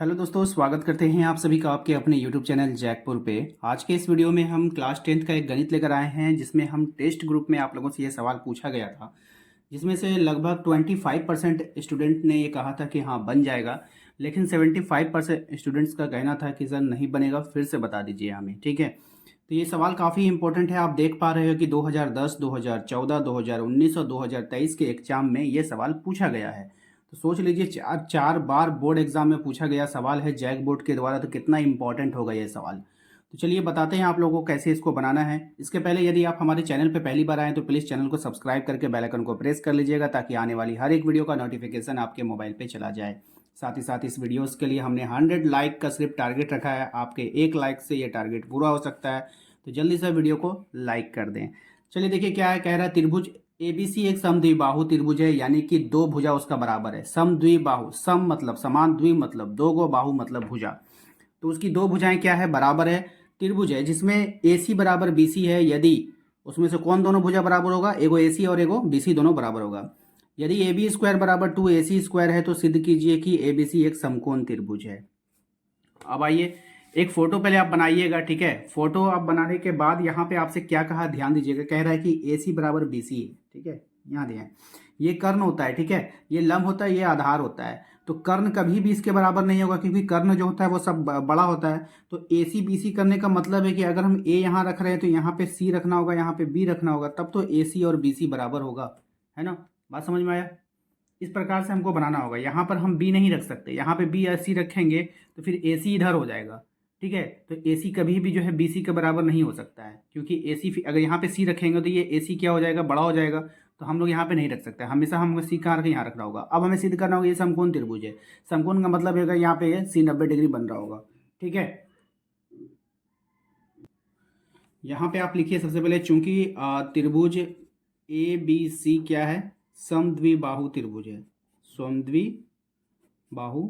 Hello दोस्तों, स्वागत करते हैं आप सभी का आपके अपने यूट्यूब चैनल जैकपुर पे। आज के इस वीडियो में हम क्लास 10th का एक गणित लेकर आए हैं, जिसमें हम टेस्ट ग्रुप में आप लोगों से ये सवाल पूछा गया था, जिसमें से लगभग 25% स्टूडेंट ने ये कहा था कि हाँ बन जाएगा, लेकिन 75% स्टूडेंट्स का कहना था कि सर नहीं बनेगा, फिर से बता दीजिए हमें। ठीक है, तो ये सवाल काफ़ी इंपॉर्टेंट है। आप देख पा रहे हो कि 2010, 2014, 2019 और 2023 के एग्जाम में ये सवाल पूछा गया है। तो सोच लीजिए, चार चार बार बोर्ड एग्जाम में पूछा गया सवाल है जैक बोर्ड के द्वारा, तो कितना इंपॉर्टेंट होगा ये सवाल। तो चलिए बताते हैं आप लोगों को कैसे इसको बनाना है। इसके पहले यदि आप हमारे चैनल पर पहली बार आएँ तो प्लीज़ चैनल को सब्सक्राइब करके बेल आइकन को प्रेस कर लीजिएगा, ताकि आने वाली हर एक वीडियो का नोटिफिकेशन आपके मोबाइल पे चला जाए। साथ ही साथ इस वीडियोस के लिए हमने 100 लाइक का सिर्फ टारगेट रखा है। आपके एक लाइक से ये टारगेट पूरा हो सकता है, तो जल्दी से वीडियो को लाइक कर दें। चलिए देखिए क्या है, कह रहा है त्रिभुज एबीसी एक समद्विबाहु त्रिभुज है, यानी कि दो भुजा उसका बराबर है। समद्विबाहु, सम मतलब समान, द्वि मतलब दो, गो बाहु मतलब भुजा। तो उसकी दो भुजाएं क्या है, बराबर है। त्रिभुज है जिसमें AC बराबर BC है, यदि उसमें से कौन दोनों भुजा बराबर होगा, एगो AC और एगो BC दोनों बराबर होगा। यदि AB स्क्वायर बराबर 2AC स्क्वायर है तो सिद्ध कीजिए कि ABC एक समकोण त्रिभुज है। अब आइए, एक फोटो पहले आप बनाइएगा। ठीक है, फोटो आप बनाने के बाद यहाँ पे आपसे क्या कहा, ध्यान दीजिएगा। कह रहा है कि AC बराबर BC है। ठीक है, यहाँ ध्यान, ये कर्ण होता है। ठीक है, ये लंब होता है, ये आधार होता है। तो कर्ण कभी भी इसके बराबर नहीं होगा, क्योंकि कर्ण जो होता है वो सब बड़ा होता है। तो AC BC करने का मतलब है कि अगर हम A यहाँ रख रहे हैं तो यहाँ पे C रखना होगा, यहाँ पे B रखना होगा, तब तो AC और BC बराबर होगा। है ना, बात समझ में आया। इस प्रकार से हमको बनाना होगा। यहाँ पर हम बी नहीं रख सकते, यहाँ पे बी AC रखेंगे तो फिर AC इधर हो जाएगा। ठीक है, तो AC कभी भी जो है BC के बराबर नहीं हो सकता है, क्योंकि AC अगर यहाँ पे C रखेंगे तो ये AC क्या हो जाएगा, बड़ा हो जाएगा। तो हम लोग यहाँ पे नहीं रख सकते, हमेशा हम C कहाँ रखें, यहाँ रखना होगा। अब हमें सिद्ध करना होगा ये समकोण त्रिभुज है। समकोण का मतलब है यहाँ पे C 90 डिग्री बन रहा होगा। ठीक है, यहाँ पे आप लिखिए सबसे पहले, चूंकि त्रिभुज ABC क्या है, समद्विबाहु त्रिभुज है। समद्विबाहु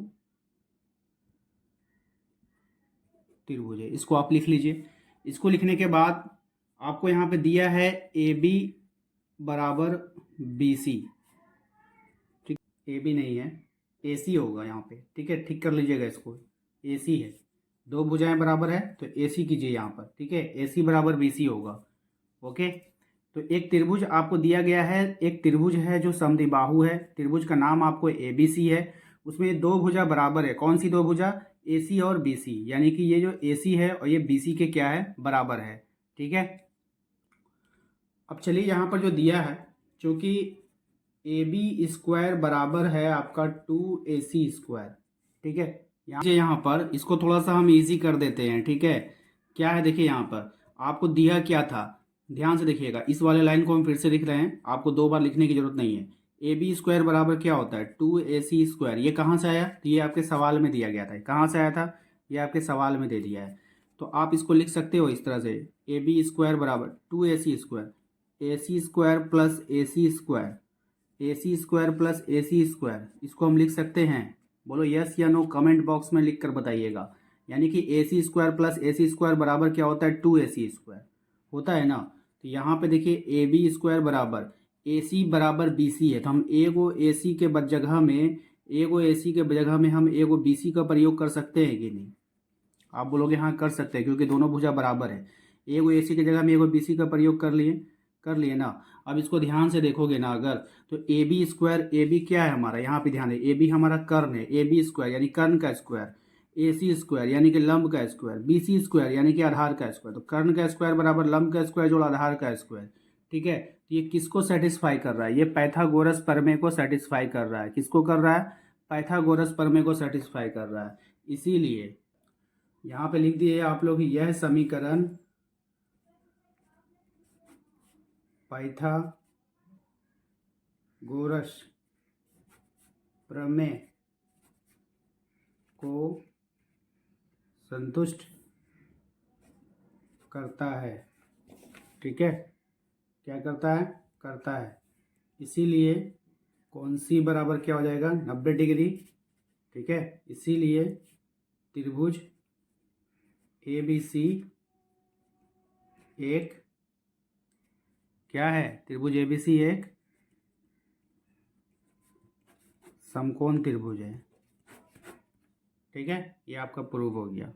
त्रिभुज है, इसको आप लिख लीजिए। इसको लिखने के बाद आपको यहाँ पे दिया है AB बराबर BC। ठीक, AB नहीं है, AC होगा यहाँ पे। ठीक है, ठीक कर लीजिएगा इसको, AC है। दो भुजाएं बराबर है तो AC कीजिए यहाँ पर। ठीक है, AC बराबर BC होगा। ओके, तो एक त्रिभुज आपको दिया गया है, एक त्रिभुज है जो समद्विबाहु है। त्रिभुज का नाम आपको ABC है। उसमें दो भुजा बराबर है, कौन सी दो भुजा, AC और BC, यानी कि ये जो AC है और ये BC के क्या है, बराबर है। ठीक है, अब चलिए यहाँ पर जो दिया है, चूंकि AB स्क्वायर बराबर है आपका 2AC स्क्वायर। ठीक है, यहाँ पर इसको थोड़ा सा हम इजी कर देते हैं। ठीक है, क्या है देखिए, यहाँ पर आपको दिया क्या था, ध्यान से देखिएगा। इस वाले लाइन को हम फिर से लिख रहे हैं, आपको दो बार लिखने की जरूरत नहीं है। AB स्क्वायर बराबर क्या होता है, 2AC स्क्वायर। ये कहाँ से आया, तो ये आपके सवाल में दिया गया था। कहाँ से आया था, ये आपके सवाल में दे दिया है। तो आप इसको लिख सकते हो इस तरह से, AB स्क्वायर बराबर 2AC square, AC square plus AC square, AC square plus AC square, इसको हम लिख सकते हैं। बोलो यस या नो, कमेंट बॉक्स में लिख कर बताइएगा। यानी कि AC square plus AC square बराबर क्या होता है, 2AC स्क्वायर होता है ना। तो यहाँ पे देखिए AB स्क्वायर बराबर AC बराबर BC है, तो हम एगो AC के जगह में, एगो AC के जगह में हम एगो BC का प्रयोग कर सकते हैं कि नहीं। आप बोलोगे हाँ कर सकते हैं, क्योंकि दोनों भुजा बराबर है। एगो AC की जगह में एगो BC का प्रयोग कर लिए ना। अब इसको ध्यान से देखोगे ना अगर, तो AB स्क्वायर, AB क्या है हमारा, यहाँ पे ध्यान है, AB हमारा कर्ण है। AB स्क्वायर यानी कर्ण का स्क्वायर, AC स्क्वायर यानी कि लंब का स्क्वायर, BC स्क्वायर यानी कि आधार का स्क्वायर। तो कर्ण का स्क्वायर बराबर लंब का स्क्वायर जोड़ आधार का स्क्वायर। ठीक है, तो ये किसको सेटिस्फाई कर रहा है, ये पाइथागोरस प्रमेय को सेटिस्फाई कर रहा है। किसको कर रहा है, पाइथागोरस प्रमेय को सेटिस्फाई कर रहा है। इसीलिए यहाँ पे लिख दिए आप लोग, यह समीकरण पाइथागोरस प्रमेय को संतुष्ट करता है। ठीक है, क्या करता है, करता है। इसीलिए कौन सी बराबर क्या हो जाएगा, 90 डिग्री। ठीक है, इसीलिए त्रिभुज ABC एक क्या है, त्रिभुज ABC एक समकोण त्रिभुज है। ठीक है, ये आपका प्रूव हो गया।